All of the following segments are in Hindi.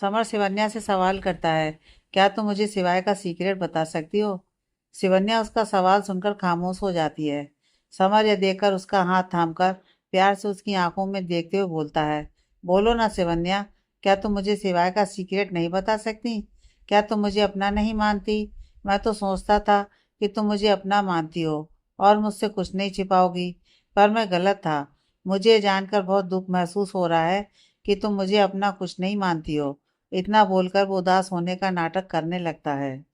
समर शिवन्या से सवाल करता है, क्या तुम मुझे सिवाय का सीक्रेट बता सकती हो? शिवन्या उसका सवाल सुनकर खामोश हो जाती है। समर यह देखकर उसका हाथ थामकर प्यार से उसकी आंखों में देखते हुए बोलता है, बोलो ना शिवन्या, क्या तुम मुझे सिवाय का सीक्रेट नहीं बता सकती? क्या तुम मुझे अपना नहीं मानती? मैं तो सोचता था कि तुम मुझे अपना मानती हो और मुझसे कुछ नहीं छिपाओगी, पर मैं गलत था। मुझे ये जानकर बहुत दुख महसूस हो रहा है कि तुम मुझे अपना कुछ नहीं मानती हो। इतना बोलकर वो उदास होने का नाटक करने लगता है।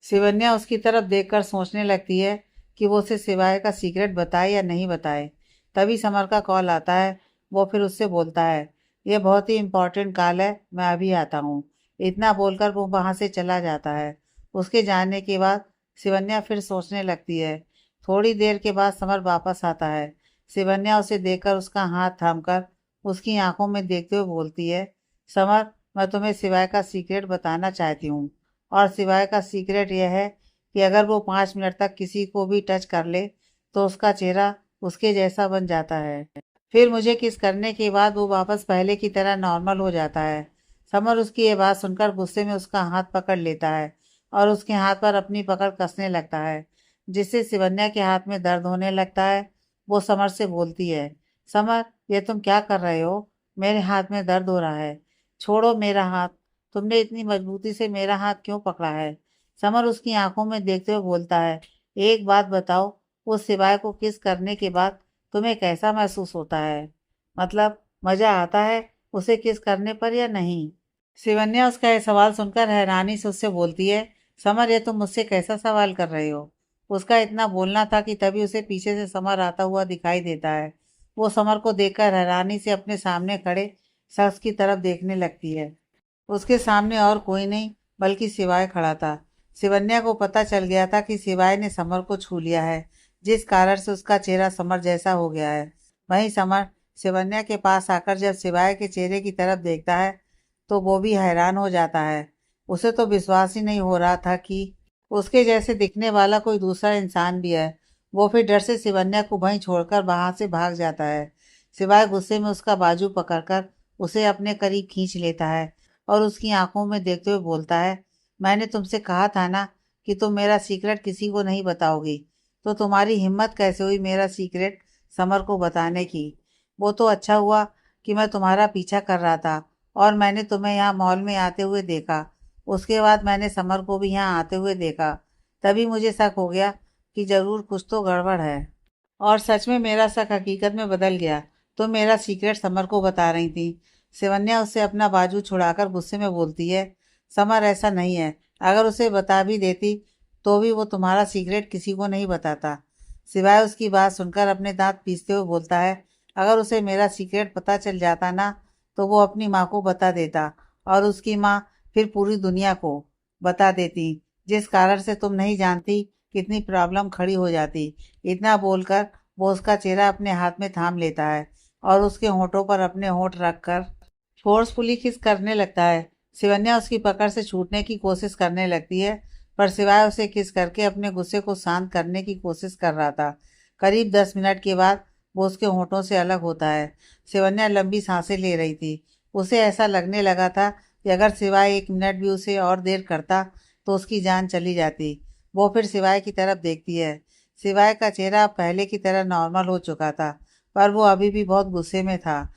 शिवन्या उसकी तरफ देखकर सोचने लगती है कि वो उसे सिवाय का सीक्रेट बताए या नहीं बताए। तभी समर का कॉल आता है। वो फिर उससे बोलता है, यह बहुत ही इम्पोर्टेंट कॉल है, मैं अभी आता हूँ। इतना बोलकर वो वहाँ से चला जाता है। उसके जाने के बाद शिवन्या फिर सोचने लगती है। थोड़ी देर के बाद समर वापस आता है। शिवन्या उसे देखकर उसका हाथ थामकर उसकी आंखों में देखते हुए बोलती है, समर, मैं तुम्हें सिवाय का सीक्रेट बताना चाहती हूँ। और सिवाय का सीक्रेट यह है कि अगर वो 5 मिनट तक किसी को भी टच कर ले तो उसका चेहरा उसके जैसा बन जाता है। फिर मुझे किस करने के बाद वो वापस पहले की तरह नॉर्मल हो जाता है। समर उसकी ये बात सुनकर गुस्से में उसका हाथ पकड़ लेता है और उसके हाथ पर अपनी पकड़ कसने लगता है, जिससे शिवन्या के हाथ में दर्द होने लगता है। वो समर से बोलती है, समर, ये तुम क्या कर रहे हो? मेरे हाथ में दर्द हो रहा है, छोड़ो मेरा हाथ। तुमने इतनी मजबूती से मेरा हाथ क्यों पकड़ा है? समर उसकी आंखों में देखते हुए बोलता है, एक बात बताओ, उस सिवाय को किस करने के बाद तुम्हें कैसा महसूस होता है? मतलब मजा आता है उसे किस करने पर या नहीं? शिवन्या उसका यह सवाल सुनकर हैरानी से उससे बोलती है, समर, ये तुम मुझसे कैसा सवाल कर रहे हो? उसका इतना बोलना था कि तभी उसे पीछे से समर आता हुआ दिखाई देता है। वो समर को देखकर हैरानी से अपने सामने खड़े शख्स की तरफ देखने लगती है। उसके सामने और कोई नहीं बल्कि शिवाय खड़ा था। शिवन्या को पता चल गया था कि शिवाय ने समर को छू लिया है, जिस कारण से उसका चेहरा समर जैसा हो गया है। वहीं समर शिवन्या के पास आकर जब शिवाय के चेहरे की तरफ देखता है तो वो भी हैरान हो जाता है। उसे तो विश्वास ही नहीं हो रहा था कि उसके जैसे दिखने वाला कोई दूसरा इंसान भी है। वो फिर डर से शिवन्या को वहीं छोड़कर वहां से भाग जाता है। शिवाय गुस्से में उसका बाजू पकड़कर उसे अपने करीब खींच लेता है और उसकी आंखों में देखते हुए बोलता है, मैंने तुमसे कहा था ना कि तुम मेरा सीक्रेट किसी को नहीं बताओगी, तो तुम्हारी हिम्मत कैसे हुई मेरा सीक्रेट समर को बताने की? वो तो अच्छा हुआ कि मैं तुम्हारा पीछा कर रहा था और मैंने तुम्हें यहाँ मॉल में आते हुए देखा। उसके बाद मैंने समर को भी यहाँ आते हुए देखा। तभी मुझे शक हो गया कि जरूर कुछ तो गड़बड़ है। और सच में मेरा शक हकीकत में बदल गया। तुम मेरा सीक्रेट समर को बता रही थी। शिवन्या उससे अपना बाजू छुड़ाकर गुस्से में बोलती है, समर, ऐसा नहीं है। अगर उसे बता भी देती तो भी वो तुम्हारा सीक्रेट किसी को नहीं बताता। सिवाय उसकी बात सुनकर अपने दांत पीसते हुए बोलता है, अगर उसे मेरा सीक्रेट पता चल जाता ना तो वो अपनी माँ को बता देता और उसकी माँ फिर पूरी दुनिया को बता देती, जिस कारण से तुम नहीं जानती कितनी प्रॉब्लम खड़ी हो जाती। इतना बोलकर वो उसका चेहरा अपने हाथ में थाम लेता है और उसके होठों पर अपने होठ रखकर फोर्सफुली किस करने लगता है। शिवन्या उसकी पकड़ से छूटने की कोशिश करने लगती है, पर सिवाय उसे किस करके अपने गुस्से को शांत करने की कोशिश कर रहा था। करीब 10 मिनट के बाद वो उसके होठों से अलग होता है। शिवन्या लंबी सांसें ले रही थी। उसे ऐसा लगने लगा था कि अगर सिवाय 1 मिनट भी उसे और देर करता तो उसकी जान चली जाती। वो फिर सिवाय की तरफ देखती है। सिवाय का चेहरा अब पहले की तरह नॉर्मल हो चुका था, पर वो अभी भी बहुत गुस्से में था।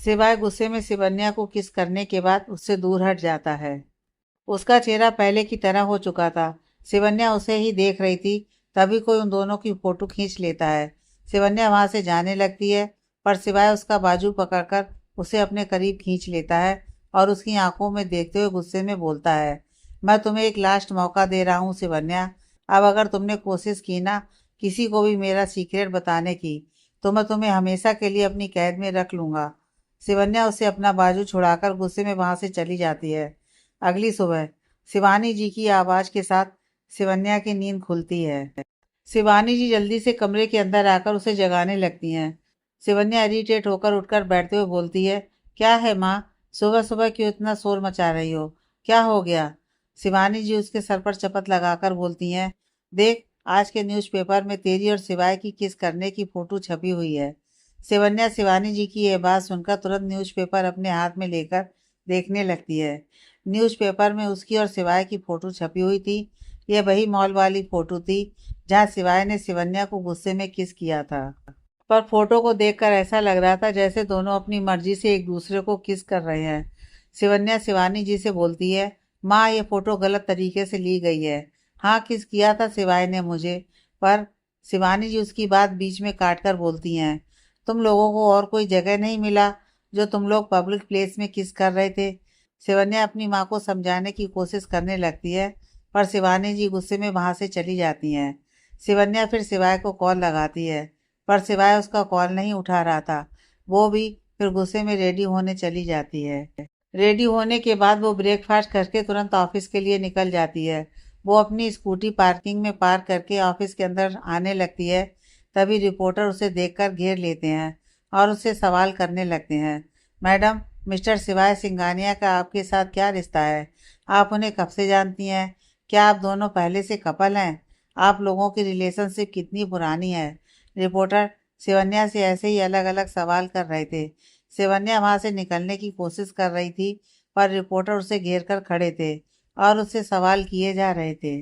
सिवाय गुस्से में शिवन्या को किस करने के बाद उससे दूर हट जाता है। उसका चेहरा पहले की तरह हो चुका था। शिवन्या उसे ही देख रही थी। तभी कोई उन दोनों की फोटो खींच लेता है। शिवन्या वहां से जाने लगती है, पर सिवाय उसका बाजू पकड़कर उसे अपने करीब खींच लेता है और उसकी आंखों में देखते हुए गुस्से में बोलता है, मैं तुम्हें एक लास्ट मौका दे रहा हूँ शिवन्या। अब अगर तुमने कोशिश की ना किसी को भी मेरा सीक्रेट बताने की तो मैं तुम्हें हमेशा के लिए अपनी कैद में रख लूंगा। शिवन्या उसे अपना बाजू छुड़ाकर गुस्से में वहां से चली जाती है। अगली सुबह शिवानी जी की आवाज के साथ शिवन्या की नींद खुलती है। शिवानी जी जल्दी से कमरे के अंदर आकर उसे जगाने लगती हैं। शिवन्या इरिटेट होकर उठकर बैठते हुए बोलती है, क्या है माँ, सुबह सुबह क्यों इतना शोर मचा रही हो? क्या हो गया? शिवानी जी उसके सर पर चपत लगाकर बोलती हैं, देख, आज के न्यूज़पेपर में तेरी और शिवाय की किस करने की फोटो छपी हुई है। शिवन्या शिवानी जी की यह बात सुनकर तुरंत न्यूज़पेपर अपने हाथ में लेकर देखने लगती है। न्यूज़पेपर में उसकी और शिवाय की फोटो छपी हुई थी। यह वही मॉल वाली फोटो थी जहाँ शिवाय ने शिवन्या को गुस्से में किस किया था। पर फोटो को देखकर ऐसा लग रहा था जैसे दोनों अपनी मर्जी से एक दूसरे को किस कर रहे हैं। शिवन्या शिवानी जी से बोलती है, माँ ये फोटो गलत तरीके से ली गई है। हाँ किस किया था शिवाय ने मुझे। पर शिवानी जी उसकी बात बीच में काट कर बोलती हैं, तुम लोगों को और कोई जगह नहीं मिला जो तुम लोग पब्लिक प्लेस में किस कर रहे थे। शिवन्या अपनी माँ को समझाने की कोशिश करने लगती है, पर शिवानी जी गुस्से में वहाँ से चली जाती हैं। शिवन्या फिर शिवाय को कॉल लगाती है, पर सिवाय उसका कॉल नहीं उठा रहा था। वो भी फिर गुस्से में रेडी होने चली जाती है। रेडी होने के बाद वो ब्रेकफास्ट करके तुरंत ऑफिस के लिए निकल जाती है। वो अपनी स्कूटी पार्किंग में पार्क करके ऑफिस के अंदर आने लगती है। तभी रिपोर्टर उसे देखकर घेर लेते हैं और उससे सवाल करने लगते हैं, मैडम मिस्टर शिवाय सिंघानिया का आपके साथ क्या रिश्ता है? आप उन्हें कब से जानती हैं? क्या आप दोनों पहले से कपल हैं? आप लोगों की रिलेशनशिप कितनी पुरानी है? रिपोर्टर शिवन्या से ऐसे ही अलग अलग सवाल कर रहे थे। शिवन्या वहां से निकलने की कोशिश कर रही थी, पर रिपोर्टर उसे घेर कर खड़े थे और उससे सवाल किए जा रहे थे।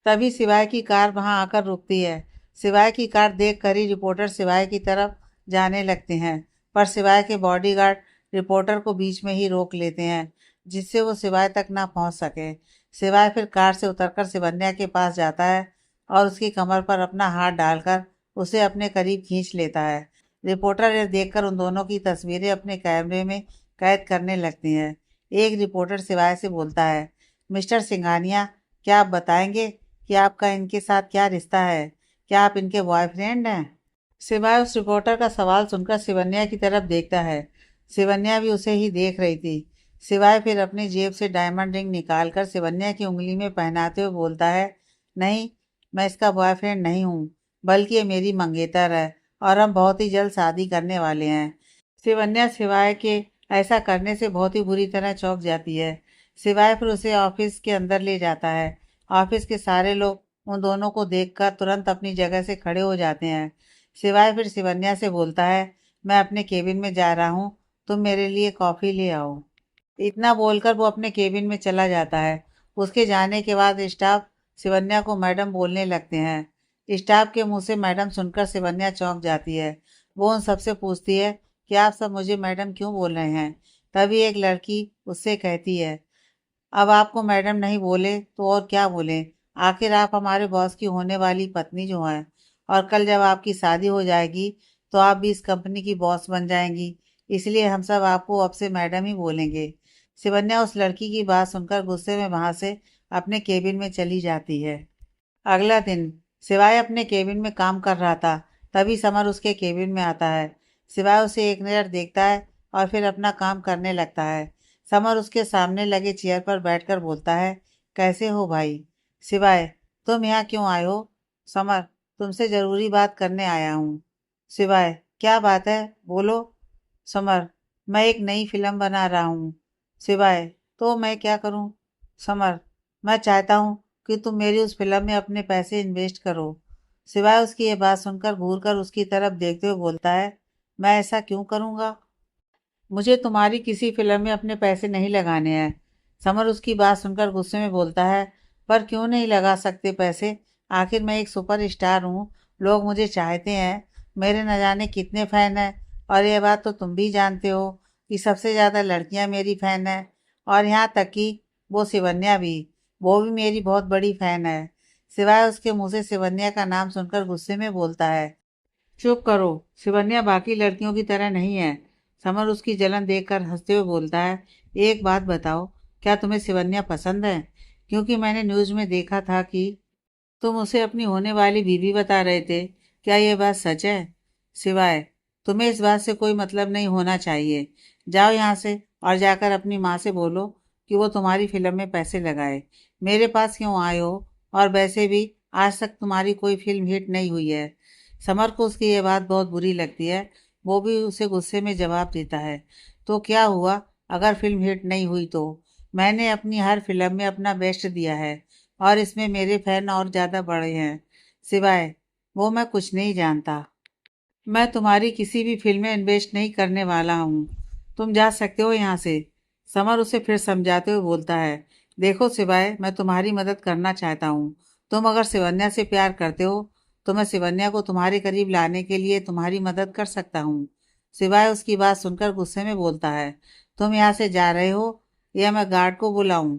तभी शिवाय की कार वहां आकर रुकती है। शिवाय की कार देख कर ही रिपोर्टर शिवाय की तरफ जाने लगते हैं, पर शिवाय के बॉडीगार्ड रिपोर्टर को बीच में ही रोक लेते हैं, जिससे वो शिवाय तक ना पहुंच सके। शिवाय फिर कार से उतरकर शिवन्या के पास जाता है और उसकी कमर पर अपना हाथ डालकर उसे अपने करीब खींच लेता है। रिपोर्टर यह देखकर उन दोनों की तस्वीरें अपने कैमरे में कैद करने लगती हैं। एक रिपोर्टर शिवाय से बोलता है, मिस्टर सिंघानिया, क्या आप बताएंगे कि आपका इनके साथ क्या रिश्ता है? क्या आप इनके बॉयफ्रेंड हैं? सिवाय उस रिपोर्टर का सवाल सुनकर शिवन्या की तरफ देखता है। शिवन्या भी उसे ही देख रही थी। सिवाय फिर अपनी जेब से डायमंड रिंग निकालकर शिवन्या की उंगली में पहनाते हुए बोलता है, नहीं, मैं इसका बॉयफ्रेंड नहीं हूँ, बल्कि ये मेरी मंगेतर है और हम बहुत ही जल्द शादी करने वाले हैं। शिवन्या सिवाय के ऐसा करने से बहुत ही बुरी तरह चौंक जाती है। सिवाय फिर उसे ऑफिस के अंदर ले जाता है। ऑफिस के सारे लोग उन दोनों को देखकर तुरंत अपनी जगह से खड़े हो जाते हैं। सिवाय फिर शिवन्या से बोलता है, मैं अपने केबिन में जा रहा हूँ, तुम मेरे लिए कॉफ़ी ले आओ। इतना बोलकर वो अपने केबिन में चला जाता है। उसके जाने के बाद स्टाफ शिवन्या को मैडम बोलने लगते हैं। स्टाफ के मुंह से मैडम सुनकर शिवन्या चौंक जाती है। वो उन सबसे पूछती है कि आप सब मुझे मैडम क्यों बोल रहे हैं? तभी एक लड़की उससे कहती है, अब आपको मैडम नहीं बोले तो और क्या बोले? आखिर आप हमारे बॉस की होने वाली पत्नी जो हैं, और कल जब आपकी शादी हो जाएगी तो आप भी इस कंपनी की बॉस बन जाएंगी। इसलिए हम सब आपको अब से मैडम ही बोलेंगे। शिवन्या उस लड़की की बात सुनकर गुस्से में वहां से अपने केबिन में चली जाती है। अगला दिन सिवाय अपने केबिन में काम कर रहा था। तभी समर उसके केबिन में आता है। सिवाय उसे एक नज़र देखता है और फिर अपना काम करने लगता है। समर उसके सामने लगे चेयर पर बैठकर बोलता है, कैसे हो भाई? सिवाय, तुम यहाँ क्यों आए हो? समर, तुमसे ज़रूरी बात करने आया हूँ। सिवाय, क्या बात है, बोलो। समर, मैं एक नई फिल्म बना रहा हूँ। सिवाय, तो मैं क्या करूँ? समर, मैं चाहता हूँ कि तुम मेरी उस फिल्म में अपने पैसे इन्वेस्ट करो। सिवाय उसकी ये बात सुनकर घूर कर उसकी तरफ देखते हुए बोलता है, मैं ऐसा क्यों करूँगा? मुझे तुम्हारी किसी फिल्म में अपने पैसे नहीं लगाने हैं। समर उसकी बात सुनकर गुस्से में बोलता है, पर क्यों नहीं लगा सकते पैसे? आखिर मैं एक सुपर स्टार हूँ, लोग मुझे चाहते हैं, मेरे न जाने कितने फ़ैन हैं। और यह बात तो तुम भी जानते हो कि सबसे ज़्यादा लड़कियाँ मेरी फ़ैन हैं। और यहाँ तक कि वो शिवन्या भी, वो भी मेरी बहुत बड़ी फ़ैन है। सिवाय उसके मुंह से शिवन्या का नाम सुनकर गुस्से में बोलता है, चुप करो, शिवन्या बाकी लड़कियों की तरह नहीं है। समर उसकी जलन देखकर हंसते हुए बोलता है, एक बात बताओ, क्या तुम्हें शिवन्या पसंद है? क्योंकि मैंने न्यूज़ में देखा था कि तुम उसे अपनी होने वाली बीवी बता रहे थे। क्या ये बात सच है? सिवाय, तुम्हें इस बात से कोई मतलब नहीं होना चाहिए। जाओ यहाँ से और जाकर अपनी माँ से बोलो कि वो तुम्हारी फिल्म में पैसे लगाए। मेरे पास क्यों आए हो? और वैसे भी आज तक तुम्हारी कोई फिल्म हिट नहीं हुई है। समर को उसकी ये बात बहुत बुरी लगती है। वो भी उसे गुस्से में जवाब देता है, तो क्या हुआ अगर फिल्म हिट नहीं हुई तो? मैंने अपनी हर फिल्म में अपना बेस्ट दिया है और इसमें मेरे फैन और ज़्यादा बड़े हैं। सिवाय, वो मैं कुछ नहीं जानता। मैं तुम्हारी किसी भी फिल्म में इन्वेस्ट नहीं करने वाला हूँ। तुम जा सकते हो यहाँ से। समर उसे फिर समझाते हुए बोलता है, देखो सिवाय, मैं तुम्हारी मदद करना चाहता हूँ। तुम अगर सिवन्या से प्यार करते हो तो मैं सिवन्या को तुम्हारे करीब लाने के लिए तुम्हारी मदद कर सकता हूँ। सिवाय उसकी बात सुनकर गुस्से में बोलता है, तुम यहाँ से जा रहे हो या मैं गार्ड को बुलाऊं?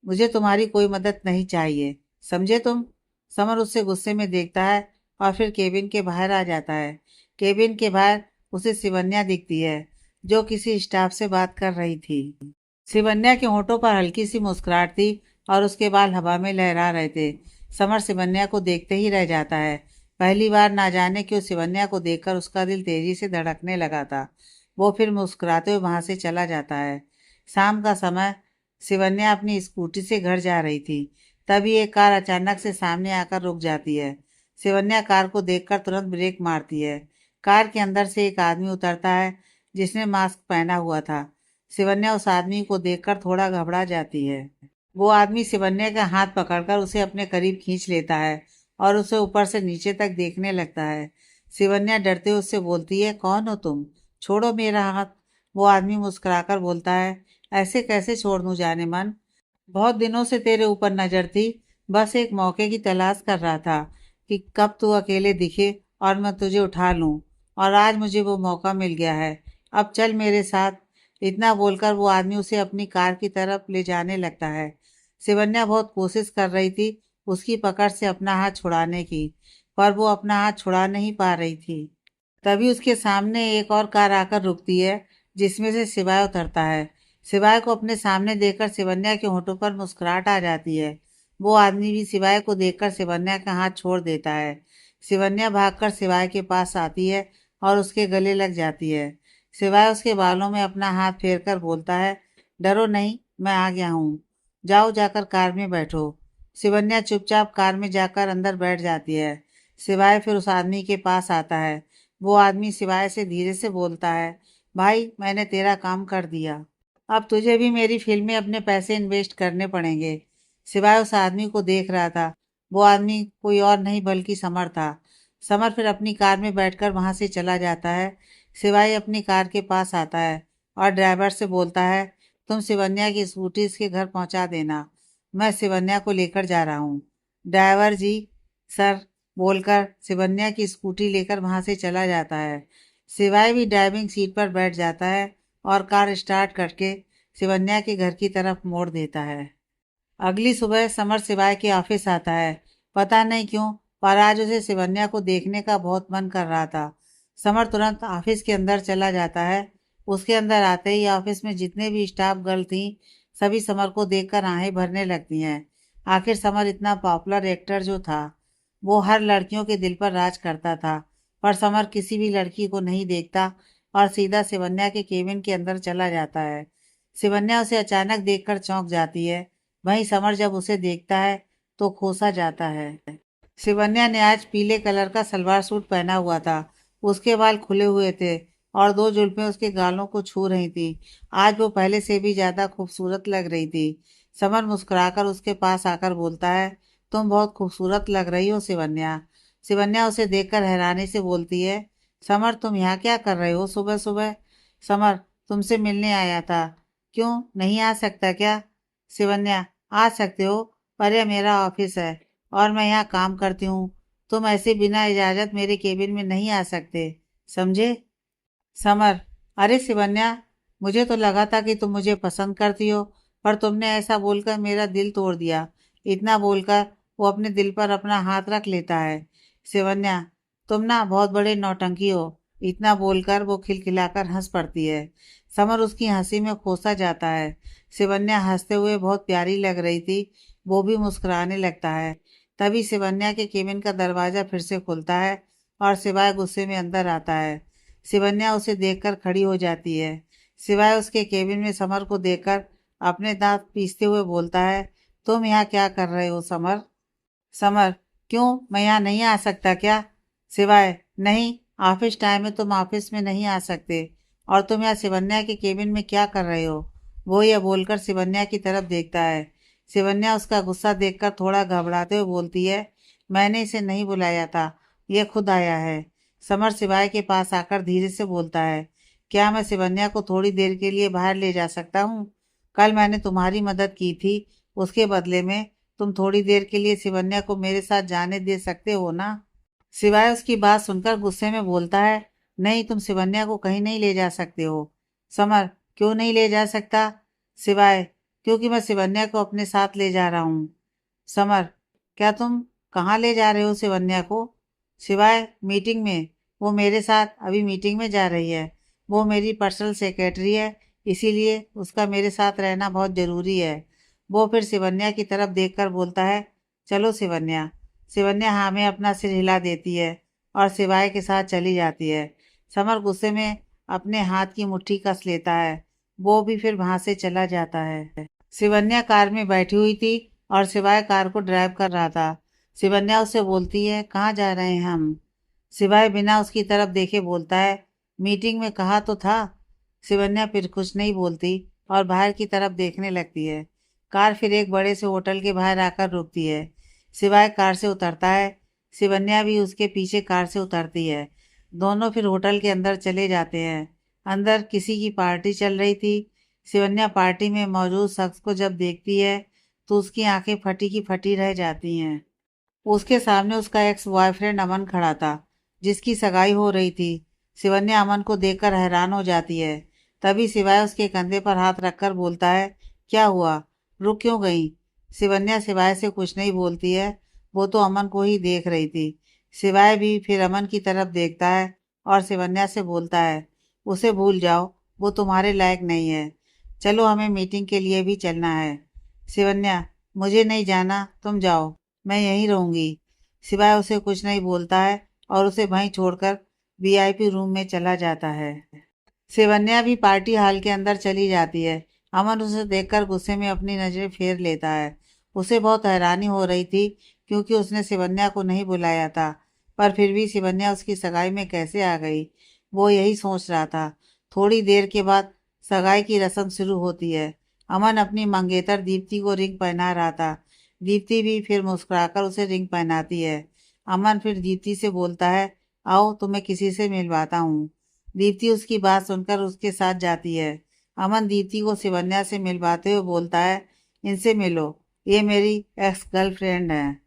मुझे तुम्हारी कोई मदद नहीं चाहिए, समझे तुम? समर उससे गुस्से में देखता है और फिर केबिन के बाहर आ जाता है। केबिन के बाहर उसे सिवन्या दिखती है, जो किसी स्टाफ से बात कर रही थी। सिवन्या के होठों पर हल्की सी मुस्कुराहट थी और उसके बाल हवा में लहरा रहे थे। समर सिवन्या को देखते ही रह जाता है। पहली बार ना जाने क्यों सिवन्या को देखकर उसका दिल तेजी से धड़कने लगा था। वो फिर मुस्कुराते हुए वहां से चला जाता है। शाम का समय, सिवन्या अपनी स्कूटी से घर जा रही थी। तभी एक कार अचानक से सामने आकर रुक जाती है। सिवन्या कार को देखकर तुरंत ब्रेक मारती है। कार के अंदर से एक आदमी उतरता है, जिसने मास्क पहना हुआ था। सिवन्या उस आदमी को देखकर थोड़ा घबरा जाती है। वो आदमी सिवन्या का हाथ पकड़कर उसे अपने करीब खींच लेता है और उसे ऊपर से नीचे तक देखने लगता है। सिवन्या डरते हुए उससे बोलती है, कौन हो तुम? छोड़ो मेरा हाथ। वो आदमी मुस्कुराकर बोलता है, ऐसे कैसे छोड़ दूं जाने मन। बहुत दिनों से तेरे ऊपर नजर थी। बस एक मौके की तलाश कर रहा था कि कब तू अकेले दिखे और मैं तुझे उठा लूं। और आज मुझे वो मौका मिल गया है। अब चल मेरे साथ। इतना बोलकर वो आदमी उसे अपनी कार की तरफ ले जाने लगता है। सिवन्या बहुत कोशिश कर रही थी उसकी पकड़ से अपना हाथ छुड़ाने की, पर वो अपना हाथ छुड़ा नहीं पा रही थी। तभी उसके सामने एक और कार आकर रुकती है, जिसमें से सिवाय उतरता है। सिवाय को अपने सामने देखकर सिवन्या के होठों पर मुस्कुराहट आ जाती है। वो आदमी भी सिवाय को देखकर सिवन्या का हाथ छोड़ देता है। सिवन्या भागकर सिवाय के पास आती है और उसके गले लग जाती है। सिवाय उसके बालों में अपना हाथ फेरकर बोलता है, डरो नहीं, मैं आ गया हूँ। जाओ, जाकर कार में बैठो। सिवन्या चुपचाप कार में जाकर अंदर बैठ जाती है। सिवाय फिर उस आदमी के पास आता है। वो आदमी सिवाय से धीरे से बोलता है, भाई मैंने तेरा काम कर दिया। अब तुझे भी मेरी फिल्म में अपने पैसे इन्वेस्ट करने पड़ेंगे। सिवाय उस आदमी को देख रहा था। वो आदमी कोई और नहीं बल्कि समर था। समर फिर अपनी कार में बैठकर वहां से चला जाता है। सिवाय अपनी कार के पास आता है और ड्राइवर से बोलता है, तुम सिवन्या की स्कूटी इसके घर पहुंचा देना। मैं सिवन्या को लेकर जा रहा हूँ। ड्राइवर जी, सर, बोलकर सिवन्या की स्कूटी लेकर वहां से चला जाता है। सिवाय भी ड्राइविंग सीट पर बैठ जाता है और कार स्टार्ट करके सिवन्या के घर की तरफ मोड़ देता है। अगली सुबह समर सिवाय के ऑफिस आता है। पता नहीं क्यों, पर आज उसे सिवन्या को देखने का बहुत मन कर रहा था। समर तुरंत ऑफिस के अंदर चला जाता है। उसके अंदर आते ही ऑफिस में जितने भी स्टाफ गर्ल थी, सभी समर को देखकर आहें भरने लगती हैं। आखिर समर इतना पॉपुलर एक्टर जो था, वो हर लड़कियों के दिल पर राज करता था। पर समर किसी भी लड़की को नहीं देखता और सीधा सिवन्या के केबिन के अंदर चला जाता है। सिवन्या उसे अचानक देखकर चौंक जाती है। वहीं समर जब उसे देखता है तो खोसा जाता है। शिवन्या ने आज पीले कलर का सलवार सूट पहना हुआ था। उसके बाल खुले हुए थे और दो जुल्फें उसके गालों को छू रही थी। आज वो पहले से भी ज्यादा खूबसूरत लग रही थी। समर मुस्कुराकर उसके पास आकर बोलता है, तुम बहुत खूबसूरत लग रही हो शिवन्या। शिवन्या उसे देखकर हैरानी से बोलती है, समर तुम यहाँ क्या कर रहे हो सुबह सुबह? समर, तुमसे मिलने आया था। क्यों, नहीं आ सकता क्या? शिवन्या, आ सकते हो, पर यह मेरा ऑफिस है और मैं यहाँ काम करती हूँ। तुम ऐसे बिना इजाजत मेरे केबिन में नहीं आ सकते, समझे? समर, अरे शिवन्या, मुझे तो लगा था कि तुम मुझे पसंद करती हो, पर तुमने ऐसा बोलकर मेरा दिल तोड़ दिया। इतना बोलकर वो अपने दिल पर अपना हाथ रख लेता है। शिवन्या, तुम ना बहुत बड़े नौटंकी हो। इतना बोलकर वो खिलखिलाकर हंस पड़ती है। समर उसकी हंसी में खोसा जाता है। शिवन्या हंसते हुए बहुत प्यारी लग रही थी। वो भी मुस्कुराने लगता है। तभी शिवन्या के केबिन का दरवाजा फिर से खुलता है और सिवाय गुस्से में अंदर आता है। शिवन्या उसे देखकर खड़ी हो जाती है। सिवाय उसके केबिन में समर को देखकर अपने दांत पीसते हुए बोलता है, तुम यहाँ क्या कर रहे हो समर? समर, क्यों, मैं यहाँ नहीं आ सकता क्या? सिवाय, नहीं, ऑफिस टाइम में तुम ऑफिस में नहीं आ सकते। और तुम यहाँ शिवन्या के केबिन में क्या कर रहे हो? वो यह बोलकर शिवन्या की तरफ देखता है। शिवन्या उसका गुस्सा देखकर थोड़ा घबराते हुए बोलती है, मैंने इसे नहीं बुलाया था, यह खुद आया है। समर सिवाय के पास आकर धीरे से बोलता है, क्या मैं शिवन्या को थोड़ी देर के लिए बाहर ले जा सकता हूँ? कल मैंने तुम्हारी मदद की थी, उसके बदले में तुम थोड़ी देर के लिए शिवन्या को मेरे साथ जाने दे सकते हो ना। सिवाय उसकी बात सुनकर गुस्से में बोलता है, नहीं, तुम शिवन्या को कहीं नहीं ले जा सकते हो। समर, क्यों नहीं ले जा सकता? सिवाय, क्योंकि मैं शिवन्या को अपने साथ ले जा रहा हूँ। समर, क्या तुम कहाँ ले जा रहे हो शिवन्या को? सिवाय, मीटिंग में। वो मेरे साथ अभी मीटिंग में जा रही है। वो मेरी पर्सनल सेक्रेटरी है, इसीलिए उसका मेरे साथ रहना बहुत ज़रूरी है। वो फिर शिवन्या की तरफ देखकर बोलता है, चलो शिवन्या। शिवन्या हाँ में अपना सिर हिला देती है और सिवाय के साथ चली जाती है। समर गुस्से में अपने हाथ की मुट्ठी कस लेता है। वो भी फिर वहां से चला जाता है। शिवन्या कार में बैठी हुई थी और सिवाय कार को ड्राइव कर रहा था। शिवन्या उससे बोलती है, कहाँ जा रहे हैं हम? सिवाय बिना उसकी तरफ देखे बोलता है, मीटिंग में कहा तो था। शिवन्या फिर कुछ नहीं बोलती और बाहर की तरफ देखने लगती है। कार फिर एक बड़े से होटल के बाहर आकर रुकती है। सिवाय कार से उतरता है। शिवन्या भी उसके पीछे कार से उतरती है। दोनों फिर होटल के अंदर चले जाते हैं। अंदर किसी की पार्टी चल रही थी। शिवन्या पार्टी में मौजूद शख्स को जब देखती है तो उसकी आंखें फटी की फटी रह जाती हैं। उसके सामने उसका एक्स बॉयफ्रेंड अमन खड़ा था, जिसकी सगाई हो रही थी। शिवन्या अमन को देखकर हैरान हो जाती है। तभी सिवाय उसके कंधे पर हाथ रखकर बोलता है, क्या हुआ, रुक क्यों गई? शिवन्या सिवाय से कुछ नहीं बोलती है। वो तो अमन को ही देख रही थी। सिवाय भी फिर अमन की तरफ देखता है और शिवन्या से बोलता है, उसे भूल जाओ, वो तुम्हारे लायक नहीं है। चलो, हमें मीटिंग के लिए भी चलना है। शिवन्या, मुझे नहीं जाना, तुम जाओ, मैं यहीं रहूंगी। सिवाय उसे कुछ नहीं बोलता है और उसे वहीं छोड़कर वीआईपी रूम में चला जाता है। शिवन्या भी पार्टी हॉल के अंदर चली जाती है। अमन उसे देखकर गुस्से में अपनी नजरें फेर लेता है। उसे बहुत हैरानी हो रही थी, क्योंकि उसने शिवन्या को नहीं बुलाया था, पर फिर भी शिवन्या उसकी सगाई में कैसे आ गई, वो यही सोच रहा था। थोड़ी देर के बाद सगाई की रस्म शुरू होती है। अमन अपनी मंगेतर दीप्ति को रिंग पहना रहा था। दीप्ति भी फिर मुस्कुराकर उसे रिंग पहनाती है। अमन फिर दीप्ति से बोलता है, आओ, तुम्हें किसी से मिलवाता हूँ। दीप्ति उसकी बात सुनकर उसके साथ जाती है। अमन दीप्ति को शिवन्या से मिलवाते हुए बोलता है, इनसे मिलो, ये मेरी एक्स गर्लफ्रेंड है,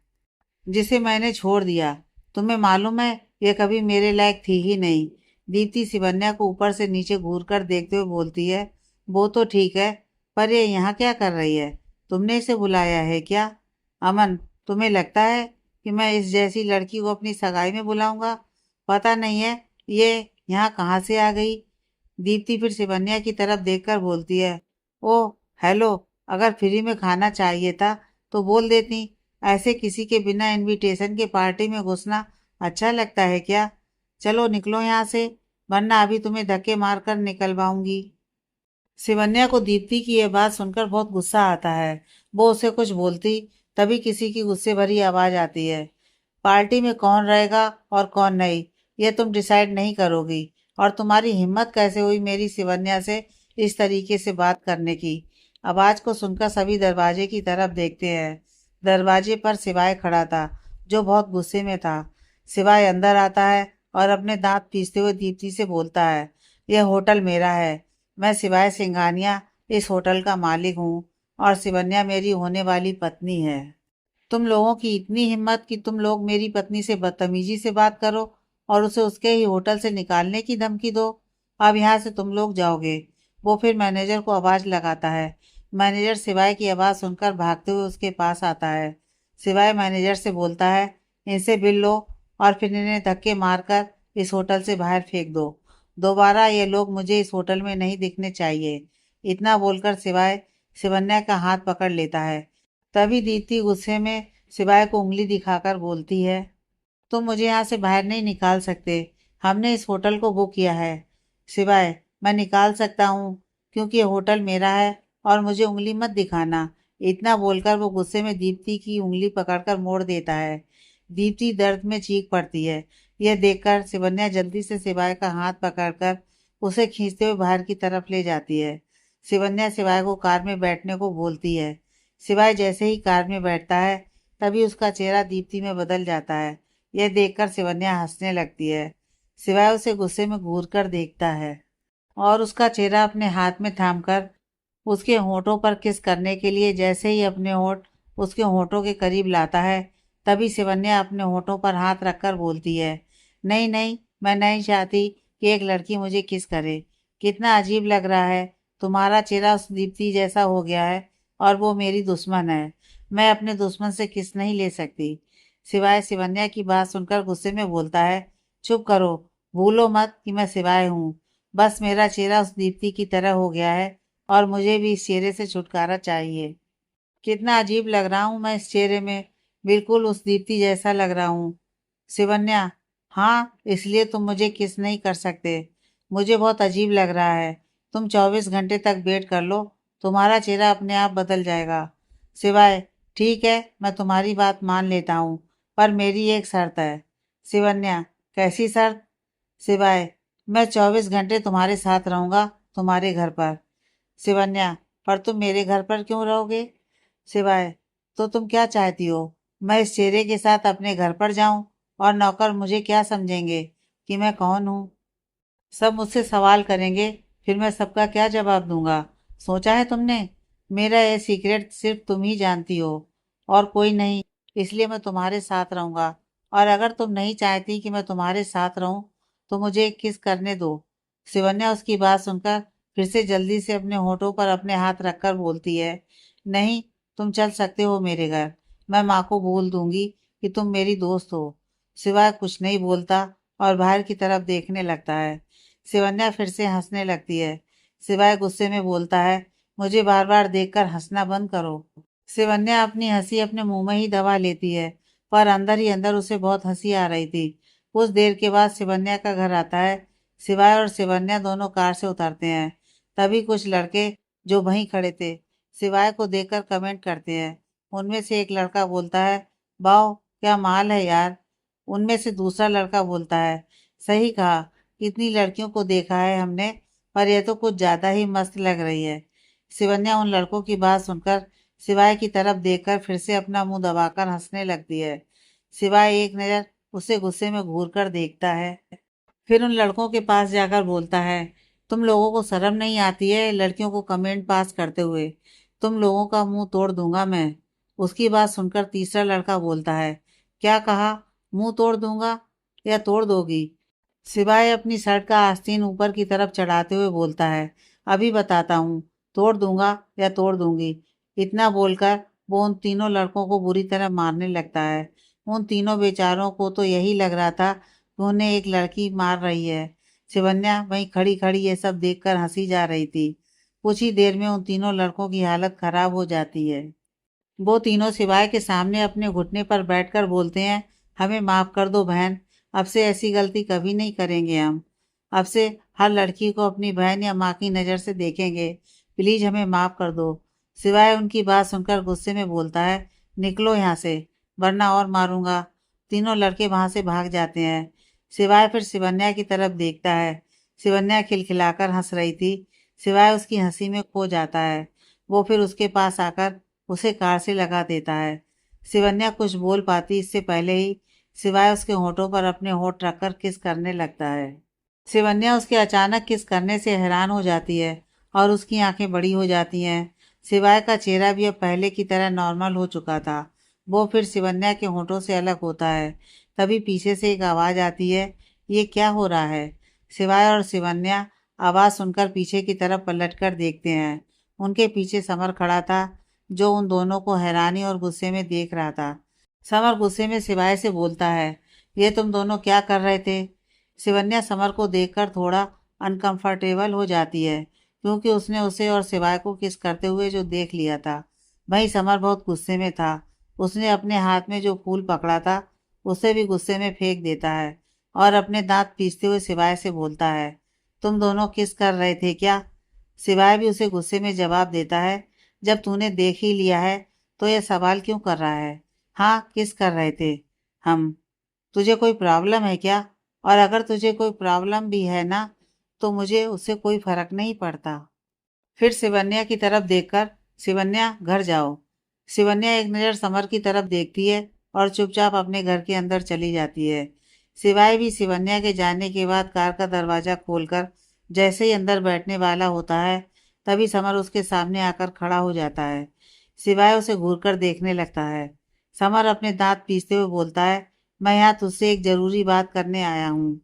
जिसे मैंने छोड़ दिया। तुम्हें मालूम है, ये कभी मेरे लायक थी ही नहीं। दीप्ति शिवन्या को ऊपर से नीचे घूर कर देखते हुए बोलती है, वो तो ठीक है, पर ये यहाँ क्या कर रही है? तुमने इसे बुलाया है क्या? अमन, तुम्हें लगता है कि मैं इस जैसी लड़की को अपनी सगाई में बुलाऊंगा? पता नहीं है ये यहाँ कहाँ से आ गई। दीप्ति फिर शिवन्या की तरफ देखकर बोलती है, ओह हेलो, अगर फ्री में खाना चाहिए था तो बोल देती। ऐसे किसी के बिना इनविटेशन के पार्टी में घुसना अच्छा लगता है क्या? चलो निकलो यहाँ से, वरना अभी तुम्हें धक्के मारकर निकलवाऊंगी। शिवन्या को दीप्ति की यह बात सुनकर बहुत गुस्सा आता है। वो उसे कुछ बोलती, तभी किसी की गुस्से भरी आवाज आती है, पार्टी में कौन रहेगा और कौन नहीं, ये तुम डिसाइड नहीं करोगी। और तुम्हारी हिम्मत कैसे हुई मेरी शिवन्या से इस तरीके से बात करने की? आवाज को सुनकर सभी दरवाजे की तरफ देखते हैं। दरवाजे पर सिवाय खड़ा था, जो बहुत गुस्से में था। सिवाय अंदर आता है और अपने दांत पीसते हुए दीप्ति से बोलता है, यह होटल मेरा है, मैं सिवाय सिंघानिया इस होटल का मालिक हूँ और शिवन्या मेरी होने वाली पत्नी है। तुम लोगों की इतनी हिम्मत कि तुम लोग मेरी पत्नी से बदतमीजी से बात करो और उसे उसके ही होटल से निकालने की धमकी दो। अब यहाँ से तुम लोग जाओगे। वो फिर मैनेजर को आवाज लगाता है। मैनेजर सिवाय की आवाज सुनकर भागते हुए उसके पास आता है। सिवाय मैनेजर से बोलता है, इनसे बिल लो और फिर इन्हें धक्के मारकर इस होटल से बाहर फेंक दो। दोबारा ये लोग मुझे इस होटल में नहीं दिखने चाहिए। इतना बोलकर सिवाय शिवन्या का हाथ पकड़ लेता है। तभी दीप्ति गुस्से में सिवाय को उंगली दिखाकर बोलती है, तुम मुझे यहाँ से बाहर नहीं निकाल सकते, हमने इस होटल को बुक किया है। सिवाय, मैं निकाल सकता हूँ, क्योंकि ये होटल मेरा है और मुझे उंगली मत दिखाना। इतना बोलकर वो गुस्से में दीप्ति की उंगली पकड़कर मोड़ देता है। दीप्ति दर्द में चीख पड़ती है। यह देखकर शिवन्या जल्दी से सिवाय का हाथ पकड़कर उसे खींचते हुए बाहर की तरफ ले जाती है। शिवन्या सिवाय को कार में बैठने को बोलती है। सिवाय जैसे ही कार में बैठता है, तभी उसका चेहरा दीप्ति में बदल जाता है। यह देखकर शिवन्या हंसने लगती है। सिवाय उसे गुस्से में घूर कर देखता है और उसका चेहरा अपने हाथ में थामकर उसके होठों पर किस करने के लिए जैसे ही अपने होठ उसके होठों के करीब लाता है, तभी शिवन्या अपने होठों पर हाथ रखकर बोलती है, नहीं नहीं, मैं नहीं चाहती कि एक लड़की मुझे किस करे। कितना अजीब लग रहा है, तुम्हारा चेहरा उस दीप्ति जैसा हो गया है और वो मेरी दुश्मन है। मैं अपने दुश्मन से किस नहीं ले सकती। सिवाय शिवन्या की बात सुनकर गुस्से में बोलता है, चुप करो, भूलो मत कि मैं सिवाय हूँ। बस मेरा चेहरा उस दीप्ति की तरह हो गया है और मुझे भी इस चेहरे से छुटकारा चाहिए। कितना अजीब लग रहा हूँ मैं इस चेहरे में, बिल्कुल उस दीप्ति जैसा लग रहा हूँ। शिवन्या, हाँ, इसलिए तुम मुझे किस नहीं कर सकते। मुझे बहुत अजीब लग रहा है। तुम 24 घंटे तक वेट कर लो, तुम्हारा चेहरा अपने आप बदल जाएगा। सिवाय, ठीक है, मैं तुम्हारी बात मान लेता हूँ, पर मेरी एक शर्त है। शिवन्या, कैसी शर्त? सिवाय, मैं 24 घंटे तुम्हारे साथ रहूंगा, तुम्हारे घर पर। शिवन्या, पर तुम मेरे घर पर क्यों रहोगे? सिवाय, तो तुम क्या चाहती हो? मैं इस चेहरे के साथ अपने घर पर जाऊं और नौकर मुझे क्या समझेंगे कि मैं कौन हूँ? सब मुझसे सवाल करेंगे, फिर मैं सबका क्या जवाब दूंगा? सोचा है तुमने? मेरा ये सीक्रेट सिर्फ तुम ही जानती हो और कोई नहीं, इसलिए मैं तुम्हारे साथ रहूंगा। और अगर तुम नहीं चाहती कि मैं तुम्हारे साथ रहूं, तो मुझे एक किस करने दो। शिवन्या उसकी बात सुनकर फिर से जल्दी से अपने होठों पर अपने हाथ रखकर बोलती है, नहीं, तुम चल सकते हो मेरे घर। मैं माँ को बोल दूंगी कि तुम मेरी दोस्त हो। सिवाय कुछ नहीं बोलता और बाहर की तरफ देखने लगता है। शिवन्या फिर से हंसने लगती है। सिवाय गुस्से में बोलता है, मुझे बार बार देखकर हंसना बंद करो। शिवन्या अपनी हंसी अपने मुंह में ही दबा लेती है, पर अंदर ही अंदर उसे बहुत हंसी आ रही थी। कुछ देर के बाद शिवन्या का घर आता है। सिवाय और शिवन्या दोनों कार से उतरते हैं। तभी कुछ लड़के जो वहीं खड़े थे, सिवाय को देखकर कमेंट करते हैं। उनमें से एक लड़का बोलता है, वाह, क्या माल है यार। उनमें से दूसरा लड़का बोलता है, सही कहा, कितनी लड़कियों को देखा है हमने, पर यह तो कुछ ज्यादा ही मस्त लग रही है। शिवन्या उन लड़कों की बात सुनकर सिवाय की तरफ देखकर फिर से अपना मुंह दबाकर हंसने लगती है। सिवाय एक नजर उसे गुस्से में घूर कर देखता है, फिर उन लड़कों के पास जाकर बोलता है, तुम लोगों को शर्म नहीं आती है लड़कियों को कमेंट पास करते हुए? तुम लोगों का मुंह तोड़ दूंगा मैं। उसकी बात सुनकर तीसरा लड़का बोलता है, क्या कहा? मुंह तोड़ दूंगा या तोड़ दोगी? सिवाय अपनी शर्ट का आस्तीन ऊपर की तरफ चढ़ाते हुए बोलता है, अभी बताता हूँ, तोड़ दूंगा या तोड़ दूंगी। इतना बोलकर वो उन तीनों लड़कों को बुरी तरह मारने लगता है। उन तीनों बेचारों को तो यही लग रहा था कि उन्हें एक लड़की मार रही है। शिवन्या वहीं खड़ी खड़ी ये सब देखकर हंसी जा रही थी। कुछ ही देर में उन तीनों लड़कों की हालत खराब हो जाती है। वो तीनों सिवाय के सामने अपने घुटने पर बैठकर बोलते हैं, हमें माफ कर दो बहन, अब से ऐसी गलती कभी नहीं करेंगे हम। अब से हर लड़की को अपनी बहन या माँ की नज़र से देखेंगे। प्लीज हमें माफ कर दो। सिवाय उनकी बात सुनकर गुस्से में बोलता है, निकलो यहाँ से, वरना और मारूंगा। तीनों लड़के वहां से भाग जाते हैं। सिवाय फिर शिवन्या की तरफ देखता है। शिवन्या खिलखिलाकर हंस रही थी। सिवाय उसकी हंसी में खो जाता है। वो फिर उसके पास आकर उसे कार से लगा देता है। शिवन्या कुछ बोल पाती इससे पहले ही सिवाय उसके होठों पर अपने होठ रखकर किस करने लगता है। शिवन्या उसके अचानक किस करने से हैरान हो जाती है और उसकी आंखें बड़ी हो जाती हैं। सिवाय का चेहरा भी अब पहले की तरह नॉर्मल हो चुका था। वो फिर शिवन्या के होठों से अलग होता है। तभी पीछे से एक आवाज़ आती है, ये क्या हो रहा है? सिवाय और शिवन्या आवाज़ सुनकर पीछे की तरफ पलटकर देखते हैं। उनके पीछे समर खड़ा था, जो उन दोनों को हैरानी और गुस्से में देख रहा था। समर गुस्से में सिवाय से बोलता है, ये तुम दोनों क्या कर रहे थे? शिवन्या समर को देखकर थोड़ा अनकंफर्टेबल हो जाती है, क्योंकि उसने उसे और सिवाय को किस करते हुए जो देख लिया था। वहीं समर बहुत गुस्से में था। उसने अपने हाथ में जो फूल पकड़ा था उसे भी गुस्से में फेंक देता है और अपने दांत पीसते हुए सिवाय से बोलता है, तुम दोनों किस कर रहे थे क्या? सिवाय भी उसे गुस्से में जवाब देता है, जब तूने देख ही लिया है तो यह सवाल क्यों कर रहा है? हाँ, किस कर रहे थे हम। तुझे कोई प्रॉब्लम है क्या? और अगर तुझे कोई प्रॉब्लम भी है ना, तो मुझे उससे कोई फर्क नहीं पड़ता। फिर शिवन्या की तरफ देखकर, शिवन्या घर जाओ। शिवन्या एक नज़र समर की तरफ देखती है और चुपचाप अपने घर के अंदर चली जाती है। सिवाय भी शिवन्या के जाने के बाद कार का दरवाजा खोलकर जैसे ही अंदर बैठने वाला होता है, तभी समर उसके सामने आकर खड़ा हो जाता है। सिवाय उसे घूरकर देखने लगता है। समर अपने दांत पीसते हुए बोलता है, मैं यहाँ तुझसे एक जरूरी बात करने आया हूँ।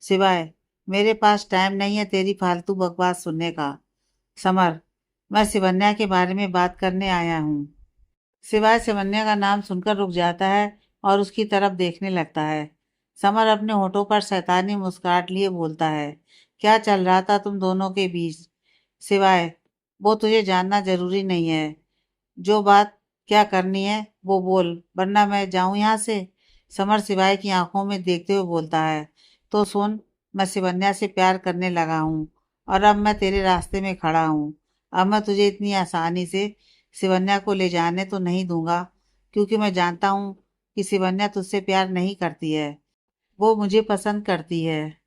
सिवाय, मेरे पास टाइम नहीं है तेरी फालतू बकवास सुनने का। समर, मैं शिवन्या के बारे में बात करने आया हूँ। सिवाय शिवन्या का नाम सुनकर रुक जाता है और उसकी तरफ देखने लगता है। समर अपने होठों पर शैतानी मुस्कुराहट लिए बोलता है, क्या चल रहा था तुम दोनों के बीच? सिवाय, वो तुझे जानना जरूरी नहीं है। जो बात क्या करनी है वो बोल, वरना मैं जाऊं यहाँ से। समर सिवाय की आंखों में देखते हुए बोलता है, तो सुन, मैं शिवन्या से प्यार करने लगा हूँ और अब मैं तेरे रास्ते में खड़ा हूँ। अब मैं तुझे इतनी आसानी से शिवन्या को ले जाने तो नहीं दूंगा, क्योंकि मैं जानता हूँ कि शिवन्या तुझसे प्यार नहीं करती है, वो मुझे पसंद करती है।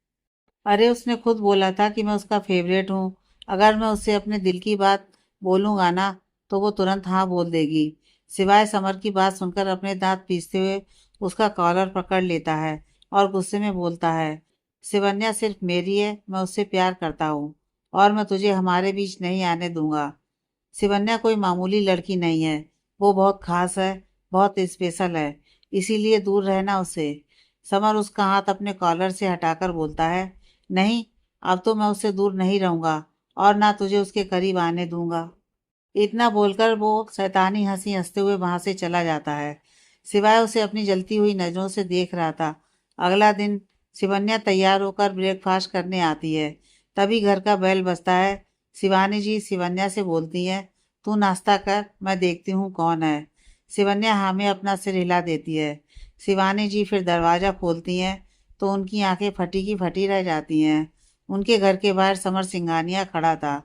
अरे उसने खुद बोला था कि मैं उसका फेवरेट हूँ। अगर मैं उससे अपने दिल की बात बोलूंगा ना, तो वो तुरंत हाँ बोल देगी। सिवाय समर की बात सुनकर अपने दांत पीसते हुए उसका कॉलर पकड़ लेता है और गुस्से में बोलता है, शिवन्या सिर्फ मेरी है, मैं उससे प्यार करता हूँ और मैं तुझे हमारे बीच नहीं आने दूंगा। शिवन्या कोई मामूली लड़की नहीं है, वो बहुत खास है, बहुत स्पेशल है, इसीलिए दूर रहना उसे। समर उसका हाथ अपने कॉलर से हटाकर बोलता है, नहीं, अब तो मैं उससे दूर नहीं रहूंगा और ना तुझे उसके करीब आने दूंगा। इतना बोलकर वो शैतानी हंसी हंसते हुए वहां से चला जाता है। सिवाय उसे अपनी जलती हुई नजरों से देख रहा था। अगला दिन शिवन्या तैयार होकर ब्रेकफास्ट करने आती है। तभी घर का बेल बजता है। शिवानी जी शिवन्या से बोलती हैं, तू नाश्ता कर, मैं देखती हूँ कौन है। शिवन्या हाँ में अपना सिर हिला देती है। शिवानी जी फिर दरवाज़ा खोलती हैं तो उनकी आंखें फटी की फटी रह जाती हैं। उनके घर के बाहर समर सिंघानिया खड़ा था।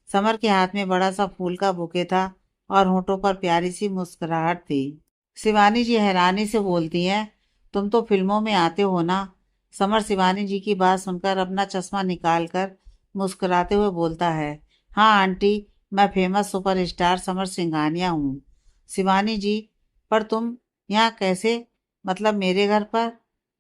समर के हाथ में बड़ा सा फूल का बुके था और होठों पर प्यारी सी मुस्कुराहट थी। शिवानी जी हैरानी से बोलती हैं, तुम तो फिल्मों में आते हो ना? समर शिवानी जी की बात सुनकर अपना चश्मा निकालकर मुस्कुराते हुए बोलता है, हाँ आंटी, मैं फेमस सुपरस्टार समर सिंघानिया हूँ। शिवानी जी, पर तुम यहाँ कैसे, मतलब मेरे घर पर?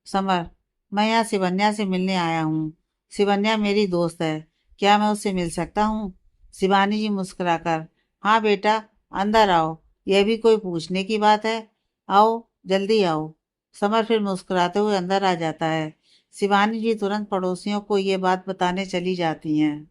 समर, मैं यहाँ शिवन्या से मिलने आया हूँ। शिवन्या मेरी दोस्त है, क्या मैं उससे मिल सकता हूँ? शिवानी जी मुस्कुराकर, हाँ बेटा, अंदर आओ, यह भी कोई पूछने की बात है? आओ, जल्दी आओ। समर फिर मुस्कुराते हुए अंदर आ जाता है। शिवानी जी तुरंत पड़ोसियों को ये बात बताने चली जाती हैं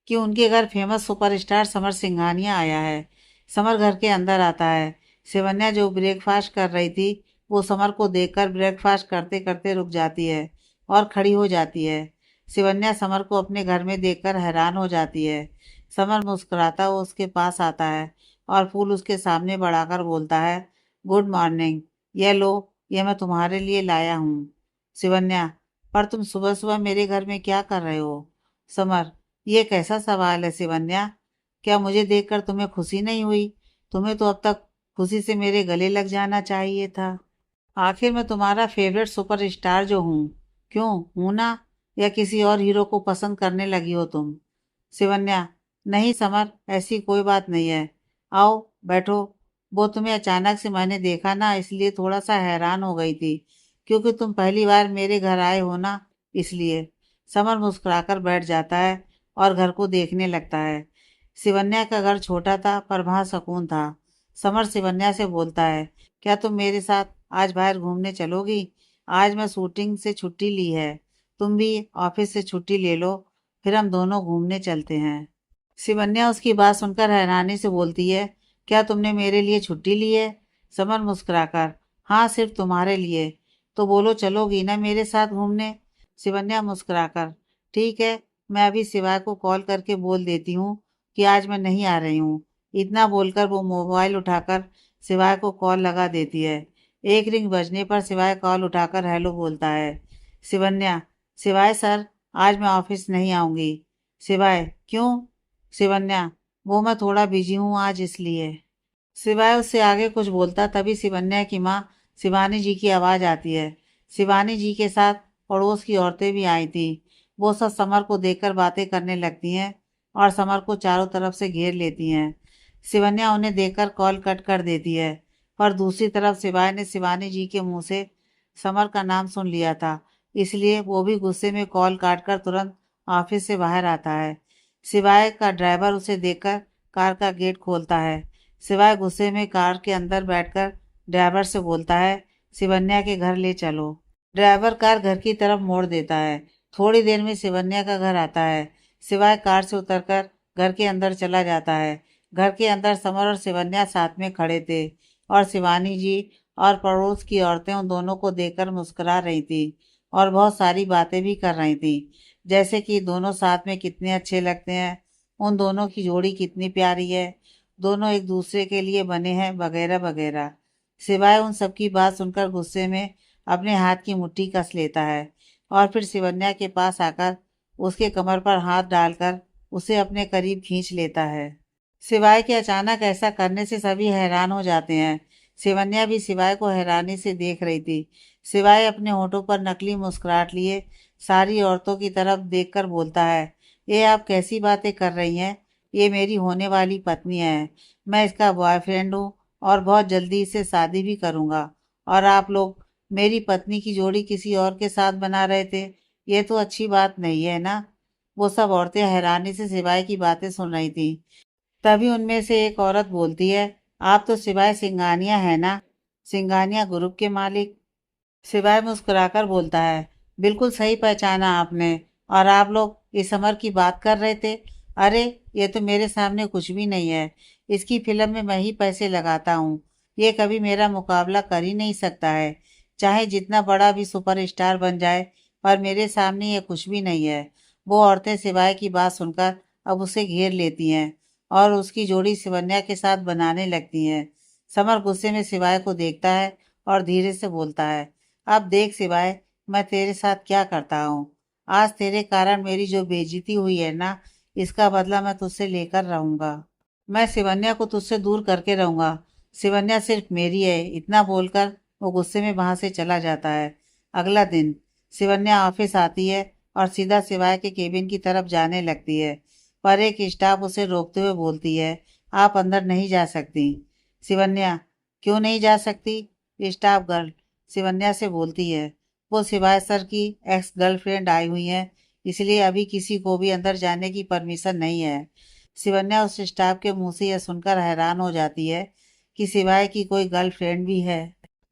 कि उनके घर फेमस सुपरस्टार समर सिंघानिया आया है। समर घर के अंदर आता है। शिवन्या जो ब्रेकफास्ट कर रही थी, वो समर को देखकर ब्रेकफास्ट करते करते रुक जाती है और खड़ी हो जाती है। शिवन्या समर को अपने घर में देखकर हैरान हो जाती है। समर मुस्कुराता हुआ उसके पास आता है और फूल उसके सामने बढ़ाकर बोलता है, गुड मॉर्निंग, ये लो, ये मैं तुम्हारे लिए लाया हूँ। शिवन्या, पर तुम सुबह सुबह मेरे घर में क्या कर रहे हो? समर, ये कैसा सवाल है शिवन्या? क्या मुझे देखकर तुम्हें खुशी नहीं हुई? तुम्हें तो अब तक खुशी से मेरे गले लग जाना चाहिए था। आखिर मैं तुम्हारा फेवरेट सुपरस्टार जो हूँ। क्यों, हूं ना? या किसी और हीरो को पसंद करने लगी हो तुम? शिवन्या, नहीं समर, ऐसी कोई बात नहीं है। आओ, बैठो। वो तुम्हें अचानक से मैंने देखा ना, इसलिए थोड़ा सा हैरान हो गई थी, क्योंकि तुम पहली बार मेरे घर आए हो ना, इसलिए। समर मुस्कुराकर बैठ जाता है और घर को देखने लगता है। शिवन्या का घर छोटा था पर वहाँ सुकून था। समर शिवन्या से बोलता है, क्या तुम मेरे साथ आज बाहर घूमने चलोगी? आज मैं शूटिंग से छुट्टी ली है, तुम भी ऑफिस से छुट्टी ले लो, फिर हम दोनों घूमने चलते हैं। शिवन्या उसकी बात सुनकर हैरानी से बोलती है, क्या तुमने मेरे लिए छुट्टी ली है? समर मुस्कुराकर, हाँ, सिर्फ तुम्हारे लिए। तो बोलो, चलोगी ना मेरे साथ घूमने? शिवन्या मुस्कुराकर, ठीक है, मैं अभी शिवाय को कॉल करके बोल देती हूँ कि आज मैं नहीं आ रही हूँ। इतना बोलकर वो मोबाइल उठाकर शिवाय को कॉल लगा देती है। एक रिंग बजने पर शिवाय कॉल उठाकर हेलो बोलता है। शिवन्या, शिवाय सर, आज मैं ऑफिस नहीं आऊँगी। शिवाय, क्यों? शिवन्या, वो मैं थोड़ा बिजी हूँ आज, इसलिए। सिवाय उससे आगे कुछ बोलता तभी शिवन्या की माँ शिवानी जी की आवाज़ आती है। शिवानी जी के साथ पड़ोस की औरतें भी आई थी। वो सब समर को देखकर बातें करने लगती हैं और समर को चारों तरफ से घेर लेती हैं। शिवन्या उन्हें देखकर कॉल कट कर देती है, पर दूसरी तरफ शिवाय ने शिवानी जी के मुंह से समर का नाम सुन लिया था, इसलिए वो भी गुस्से में कॉल काटकर तुरंत ऑफिस से बाहर आता है। सिवाय का ड्राइवर उसे देखकर कार का गेट खोलता है। सिवाय गुस्से में कार के अंदर बैठकर ड्राइवर से बोलता है, शिवन्या के घर ले चलो। ड्राइवर कार घर की तरफ मोड़ देता है। थोड़ी देर में शिवन्या का घर आता है। सिवाय कार से उतरकर घर के अंदर चला जाता है। घर के अंदर समर और शिवन्या साथ में खड़े थे और शिवानी जी और पड़ोस की औरतें उन दोनों को देखकर मुस्कुरा रही थी और बहुत सारी बातें भी कर रही थी, जैसे कि दोनों साथ में कितने अच्छे लगते हैं, उन दोनों की जोड़ी कितनी प्यारी है, दोनों एक दूसरे के लिए बने हैं, वगैरह वगैरह। सिवाय उन सब की बात सुनकर गुस्से में अपने हाथ की मुट्ठी कस लेता है और फिर शिवन्या के पास आकर उसके कमर पर हाथ डालकर उसे अपने करीब खींच लेता है। सिवाय के अचानक ऐसा करने से सभी हैरान हो जाते हैं। शिवन्या भी सिवाय को हैरानी से देख रही थी। सिवाय अपने होठों पर नकली मुस्कुराहट लिए सारी औरतों की तरफ देखकर बोलता है, ये आप कैसी बातें कर रही हैं? ये मेरी होने वाली पत्नी है। मैं इसका बॉयफ्रेंड हूँ और बहुत जल्दी इससे शादी भी करूँगा। और आप लोग मेरी पत्नी की जोड़ी किसी और के साथ बना रहे थे। ये तो अच्छी बात नहीं है ना। वो सब औरतें हैरानी से सिवाय की बातें सुन रही थी। तभी उनमें से एक औरत बोलती है, आप तो सिवाय सिंघानिया है ना, सिंघानिया ग्रुप के मालिक। सिवाय मुस्कुराकर बोलता है, बिल्कुल सही पहचाना आपने। और आप लोग इस समर की बात कर रहे थे? अरे ये तो मेरे सामने कुछ भी नहीं है। इसकी फिल्म में मैं ही पैसे लगाता हूँ। ये कभी मेरा मुकाबला कर ही नहीं सकता है, चाहे जितना बड़ा भी सुपरस्टार बन जाए। पर मेरे सामने ये कुछ भी नहीं है। वो औरतें सिवाय की बात सुनकर अब उसे घेर लेती हैं और उसकी जोड़ी शिवन्या के साथ बनाने लगती हैं। समर गुस्से में सिवाय को देखता है और धीरे से बोलता है, अब देख सिवाय, मैं तेरे साथ क्या करता हूँ। आज तेरे कारण मेरी जो बेइज्जती हुई है ना, इसका बदला मैं तुझसे लेकर रहूंगा। मैं शिवन्या को तुझसे दूर करके रहूंगा। शिवन्या सिर्फ मेरी है। इतना बोलकर वो गुस्से में वहां से चला जाता है। अगला दिन शिवन्या ऑफिस आती है और सीधा सिवाय के केबिन की तरफ जाने लगती है, पर एक स्टाफ उसे रोकते हुए बोलती है, आप अंदर नहीं जा सकती। शिवन्या, क्यों नहीं जा सकती? स्टाफ गर्ल शिवन्या से बोलती है, वो सिवाय सर की एक्स गर्लफ्रेंड आई हुई है, इसलिए अभी किसी को भी अंदर जाने की परमिशन नहीं है। शिवन्या उस स्टाफ के मुंह से यह सुनकर हैरान हो जाती है कि सिवाय की कोई गर्लफ्रेंड भी है।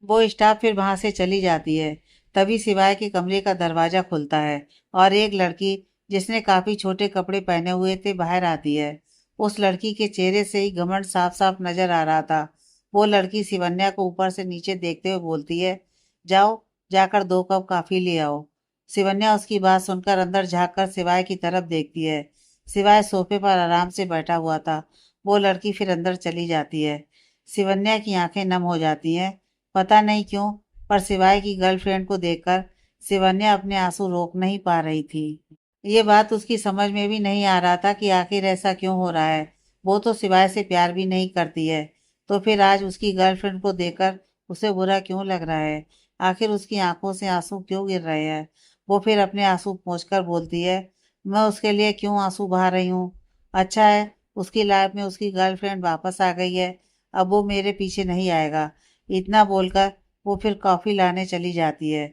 वो स्टाफ फिर वहां से चली जाती है। तभी सिवाय के कमरे का दरवाजा खुलता है और एक लड़की जिसने काफी छोटे कपड़े पहने हुए थे बाहर आती है। उस लड़की के चेहरे से ही घमंड साफ साफ नजर आ रहा था। वो लड़की शिवन्या को ऊपर से नीचे देखते हुए बोलती है, जाओ जाकर 2 कप कॉफी ले आओ। शिवन्या उसकी बात सुनकर अंदर झांककर सिवाय की तरफ देखती है। सिवाय सोफे पर आराम से बैठा हुआ था। वो लड़की फिर अंदर चली जाती है। शिवन्या की आंखें नम हो जाती हैं। पता नहीं क्यों, पर सिवाय की गर्लफ्रेंड को देखकर शिवन्या अपने आंसू रोक नहीं पा रही थी। ये बात उसकी समझ में भी नहीं आ रहा था कि आखिर ऐसा क्यों हो रहा है। वो तो सिवाय से प्यार भी नहीं करती है, तो फिर आज उसकी गर्लफ्रेंड को देखकर उसे बुरा क्यों लग रहा है? आखिर उसकी आंखों से आंसू क्यों गिर रहे हैं? वो फिर अपने आंसू पोंछकर बोलती है, मैं उसके लिए क्यों आंसू बहा रही हूँ? अच्छा है, उसकी लाइफ में उसकी गर्लफ्रेंड वापस आ गई है। अब वो मेरे पीछे नहीं आएगा। इतना बोलकर वो फिर कॉफी लाने चली जाती है।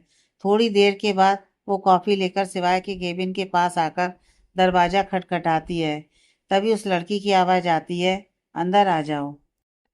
थोड़ी देर के बाद वो कॉफी लेकर सिवाय के केबिन के पास आकर दरवाजा खटखटाती है। तभी उस लड़की की आवाज आती है, अंदर आ जाओ।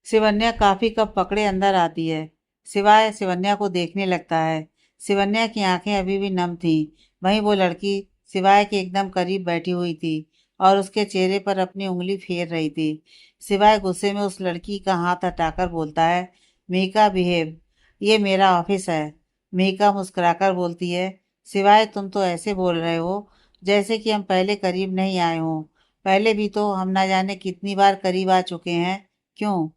शिवन्या काफी कप पकड़े अंदर आती है। सिवाय शिवन्या को देखने लगता है। शिवन्या की आंखें अभी भी नम थीं। वहीं वो लड़की सिवाय के एकदम करीब बैठी हुई थी और उसके चेहरे पर अपनी उंगली फेर रही थी। सिवाय गुस्से में उस लड़की का हाथ हटाकर बोलता है, मीका बिहेव, ये मेरा ऑफिस है। मीका मुस्कुराकर बोलती है, सिवाय तुम तो ऐसे बोल रहे हो जैसे कि हम पहले करीब नहीं आए हों। पहले भी तो हम ना जाने कितनी बार करीब आ चुके हैं। क्यों?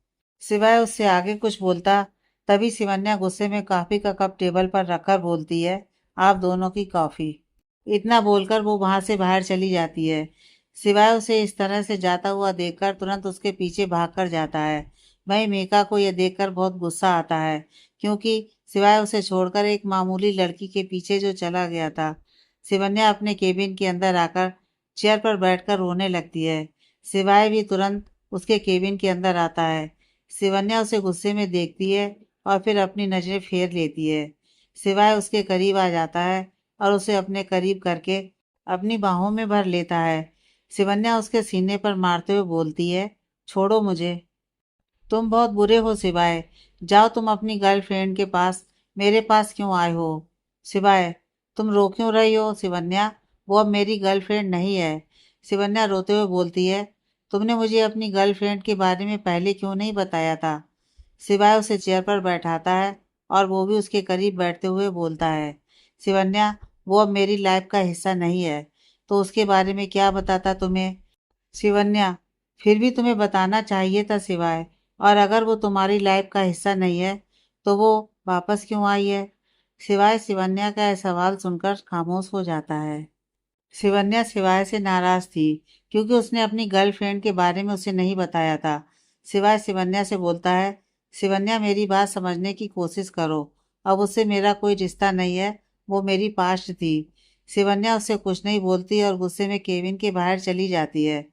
सिवाय उससे आगे कुछ बोलता, तभी शिवन्या गुस्से में कॉफी का कप टेबल पर रखकर बोलती है, आप दोनों की कॉफी। इतना बोलकर वो वहां से बाहर चली जाती है। सिवाय उसे इस तरह से जाता हुआ देखकर तुरंत उसके पीछे भागकर जाता है। वहीं मेका को यह देखकर बहुत गुस्सा आता है, क्योंकि सिवाय उसे छोड़कर एक मामूली लड़की के पीछे जो चला गया था। शिवन्या अपने केबिन के अंदर आकर चेयर पर बैठकर रोने लगती है। सिवाय भी तुरंत उसके केबिन के अंदर आता है। शिवन्या उसे गुस्से में देखती है और फिर अपनी नजरें फेर लेती है। सिवाय उसके करीब आ जाता है और उसे अपने करीब करके अपनी बाहों में भर लेता है। शिवन्या उसके सीने पर मारते हुए बोलती है, छोड़ो मुझे। तुम बहुत बुरे हो सिवाय। जाओ तुम अपनी गर्लफ्रेंड के पास, मेरे पास क्यों आए हो? सिवाय, तुम रो क्यों रही हो शिवन्या? वो अब मेरी गर्लफ्रेंड नहीं है। शिवन्या रोते हुए बोलती है, तुमने मुझे अपनी गर्लफ्रेंड के बारे में पहले क्यों नहीं बताया था? सिवाय उसे चेयर पर बैठाता है और वो भी उसके करीब बैठते हुए बोलता है, शिवन्या, वो अब मेरी लाइफ का हिस्सा नहीं है, तो उसके बारे में क्या बताता तुम्हें? शिवन्या, फिर भी तुम्हें बताना चाहिए था सिवाय। और अगर वो तुम्हारी लाइफ का हिस्सा नहीं है तो वो वापस क्यों आई है? सिवाय शिवन्या का यह सवाल सुनकर खामोश हो जाता है। शिवन्या सिवाय से नाराज थी क्योंकि उसने अपनी गर्लफ्रेंड के बारे में उसे नहीं बताया था। सिवाय शिवन्या से बोलता है, शिवन्या, मेरी बात समझने की कोशिश करो। अब उससे मेरा कोई रिश्ता नहीं है, वो मेरी पास्ट थी। शिवन्या उससे कुछ नहीं बोलती और गुस्से में केबिन के बाहर चली जाती है।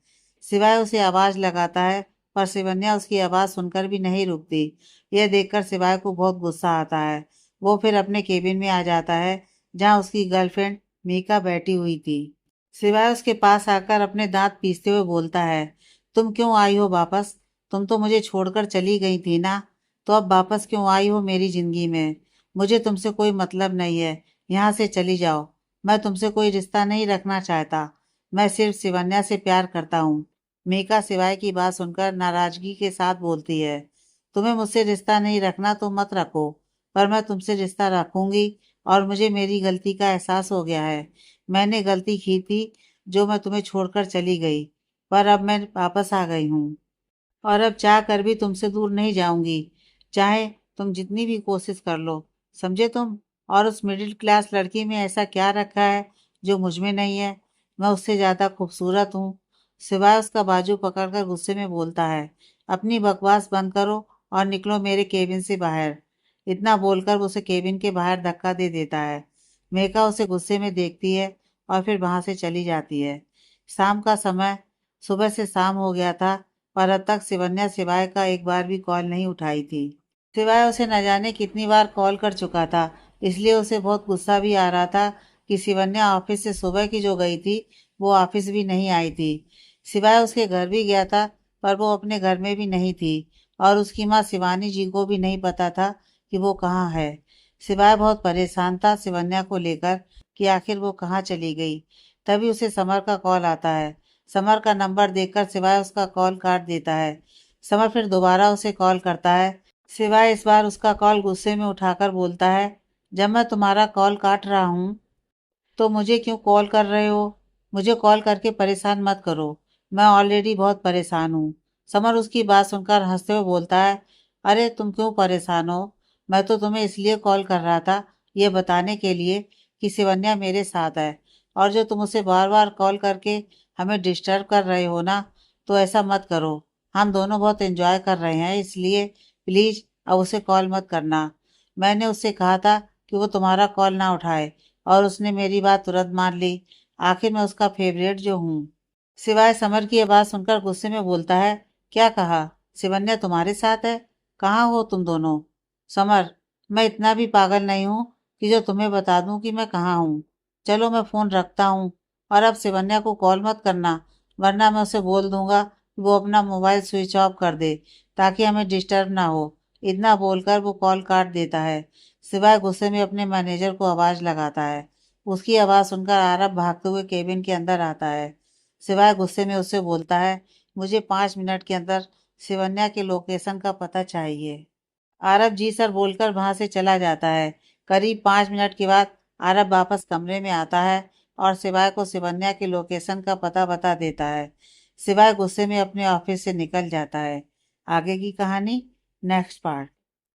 सिवाय उसे आवाज लगाता है पर शिवन्या उसकी आवाज सुनकर भी नहीं रुकती। यह देखकर सिवाय को बहुत गुस्सा आता है। वो फिर अपने केबिन में आ जाता है जहाँ उसकी गर्लफ्रेंड मीका बैठी हुई थी। सिवाय उसके पास आकर अपने दांत पीसते हुए बोलता है, तुम क्यों आई हो वापस? तुम तो मुझे छोड़कर चली गई थी ना, तो अब वापस क्यों आई हो मेरी जिंदगी में? मुझे तुमसे कोई मतलब नहीं है, यहाँ से चली जाओ। मैं तुमसे कोई रिश्ता नहीं रखना चाहता, मैं सिर्फ शिवन्या से प्यार करता हूँ। मीका सिवाय की बात सुनकर नाराजगी के साथ बोलती है, तुम्हें मुझसे रिश्ता नहीं रखना तो मत रखो, पर मैं तुमसे रिश्ता रखूंगी। और मुझे मेरी गलती का एहसास हो गया है। मैंने गलती की थी जो मैं तुम्हें छोड़कर चली गई, पर अब मैं वापस आ गई हूँ और अब चाह कर भी तुमसे दूर नहीं जाऊंगी, चाहे तुम जितनी भी कोशिश कर लो। समझे तुम? और उस मिडिल क्लास लड़की में ऐसा क्या रखा है जो मुझ में नहीं है? मैं उससे ज्यादा खूबसूरत हूँ। सिवाय उसका बाजू पकड़कर गुस्से में बोलता है, अपनी बकवास बंद करो और निकलो मेरे केबिन से बाहर। इतना बोलकर वो उसे केबिन के बाहर धक्का दे देता है। मेघा उसे गुस्से में देखती है और फिर वहां से चली जाती है। शाम का समय, सुबह से शाम हो गया था पर अब तक शिवन्या सिवाय का एक बार भी कॉल नहीं उठाई थी। सिवाय उसे न जाने कितनी बार कॉल कर चुका था, इसलिए उसे बहुत गुस्सा भी आ रहा था कि शिवन्या ऑफिस से सुबह की जो गई थी वो ऑफिस भी नहीं आई थी। सिवाय उसके घर भी गया था पर वो अपने घर में भी नहीं थी और उसकी माँ शिवानी जी को भी नहीं पता था कि वो कहाँ है। सिवाय बहुत परेशान था शिवन्या को लेकर कि आखिर वो कहाँ चली गई। तभी उसे समर का कॉल आता है। समर का नंबर देखकर सिवाय उसका कॉल काट देता है। समर फिर दोबारा उसे कॉल करता है। सिवाय इस बार उसका कॉल गुस्से में उठाकर बोलता है, जब मैं तुम्हारा कॉल काट रहा हूँ तो मुझे क्यों कॉल कर रहे हो? मुझे कॉल करके परेशान मत करो, मैं ऑलरेडी बहुत परेशान हूँ। समर उसकी बात सुनकर हंसते हुए बोलता है, अरे तुम क्यों परेशान हो? मैं तो तुम्हें इसलिए कॉल कर रहा था, ये बताने के लिए कि शिवन्या मेरे साथ है। और जो तुम उसे बार बार कॉल करके हमें डिस्टर्ब कर रहे हो ना, तो ऐसा मत करो। हम दोनों बहुत एंजॉय कर रहे हैं, इसलिए प्लीज अब उसे कॉल मत करना। मैंने उससे कहा था कि वो तुम्हारा कॉल ना उठाए और उसने मेरी बात तुरंत मान ली। आखिर मैं उसका फेवरेट जो हूँ। सिवाय समर की आवाज सुनकर गुस्से में बोलता है, क्या कहा? शिवन्या तुम्हारे साथ है? कहाँ हो तुम दोनों? समर, मैं इतना भी पागल नहीं हूँ कि जो तुम्हें बता दूं कि मैं कहाँ हूँ। चलो मैं फोन रखता हूँ और अब शिवन्या को कॉल मत करना, वरना मैं उसे बोल दूंगा कि वो अपना मोबाइल स्विच ऑफ कर दे ताकि हमें डिस्टर्ब ना हो। इतना बोलकर वो कॉल काट देता है। सिवाय गुस्से में अपने मैनेजर को आवाज लगाता है। उसकी आवाज सुनकर आरव भागते हुए केबिन के अंदर आता है। सिवाय गुस्से में उससे बोलता है, मुझे 5 मिनट के अंदर शिवन्या के लोकेशन का पता चाहिए। आरव जी सर बोलकर वहां से चला जाता है। करीब 5 मिनट के बाद आरव वापस कमरे में आता है और सिवाय को शिवन्या के लोकेशन का पता बता देता है। सिवाय गुस्से में अपने ऑफिस से निकल जाता है। आगे की कहानी नेक्स्ट पार्ट।